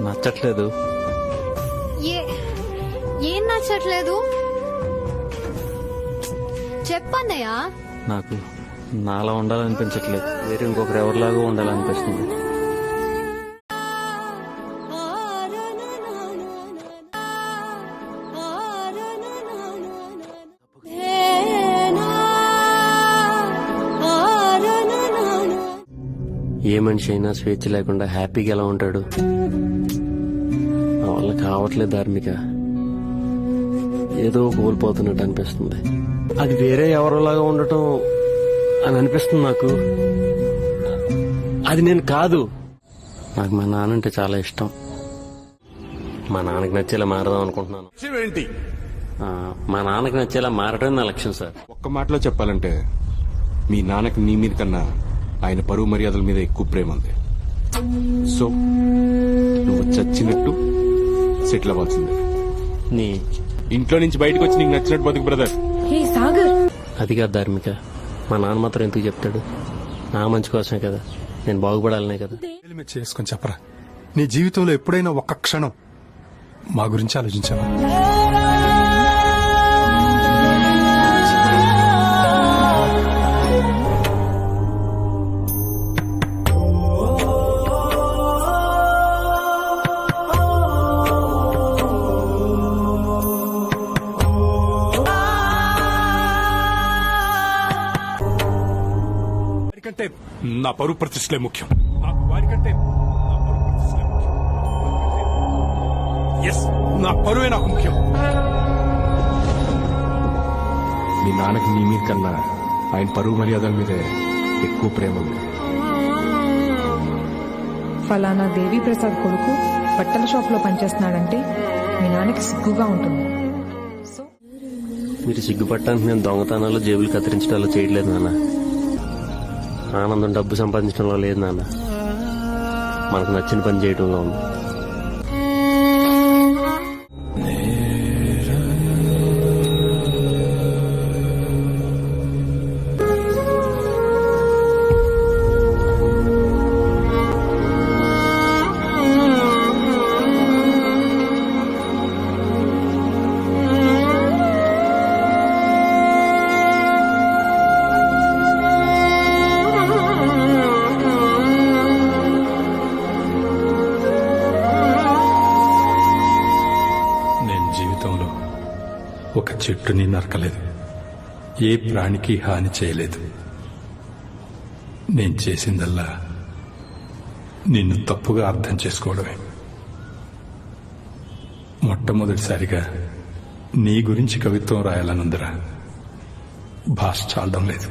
నచ్చట్లేదు. ఏం నచ్చట్లేదు చెప్పన్నయ్యా. నాకు నాలా ఉండాలనిపించట్లేదు, వేరే ఇంకొకరు ఎవరిలాగా ఉండాలనిపిస్తుంది. ఏ మనిషి అయినా స్వేచ్ఛ లేకుండా హ్యాపీగా ఎలా ఉంటాడు? నా వల్ల కావట్లేదు ధార్మిక. ఏదో కోల్పోతున్నట్టు అనిపిస్తుంది. అది వేరే ఎవరిలాగా ఉండటం అని అనిపిస్తుంది నాకు. అది నేను కాదు. నాకు మా నాన్న అంటే చాలా ఇష్టం. మా నాన్నకి నచ్చేలా మారదాం అనుకుంటున్నాను. మా నాన్నకి నచ్చేలా మారడం నా లక్ష్యం సార్. ఒక్క మాటలో చెప్పాలంటే మీ నాన్నకి నీ మీద కన్నా ఆయన పరువు మర్యాదల మీద ఎక్కువ ప్రేమ ఉంది. సో నువ్వు చచ్చినట్టు సెటిల్ అవ్వాల్సిందే. నీ ఇంట్లో నుంచి బయటకు వచ్చి నీకు నచ్చినట్టు బతుకు బ్రదర్. అది కాదు ధార్మిక, మా నాన్న మాత్రం ఎందుకు చెప్తాడు? నా మంచి కోసమే కదా, నేను బాగుపడాలనే కదా. చేసుకొని చెప్పరా, నీ జీవితంలో ఎప్పుడైనా ఒక్క క్షణం మా గురించి ఆలోచించావా? వారికంటే నా పరువు ప్రతిష్టలే ముఖ్యం. నాకు వారికంటే నా పరువు ప్రతిష్టలే ముఖ్యం. ఎస్, నా పరువే నాకు ముఖ్యం. మీ నాన్నకి నీ మీద కన్నా ఆయన పరువు మర్యాదల మీదే ఎక్కువ ప్రేమ ఉంది. ఫలానా దేవి ప్రసాద్ కొడుకు బట్టల షాప్ లో పనిచేస్తున్నాడంటే మీ నాన్నకి సిగ్గుగా ఉంటుంది. మీరు సిగ్గుపట్టడానికి నేను దొంగతనాలు, జేబులు కత్తిరించడాలు చేయట్లేదు నాన్న. ఆనందం డబ్బు సంపాదించడంలో లేదు నాన్న, మనకు నచ్చిన పని చేయడంలో ఉంది. ఒక చెట్టుని నరకలేదు, ఏ ప్రాణికి హాని చేయలేదు. నేను చేసిందల్లా నిన్ను తప్పుగా అర్థం చేసుకోవడమే. మొట్టమొదటిసారిగా నీ గురించి కవిత్వం రాయాలనుందిరా, భాష చాలడం లేదు.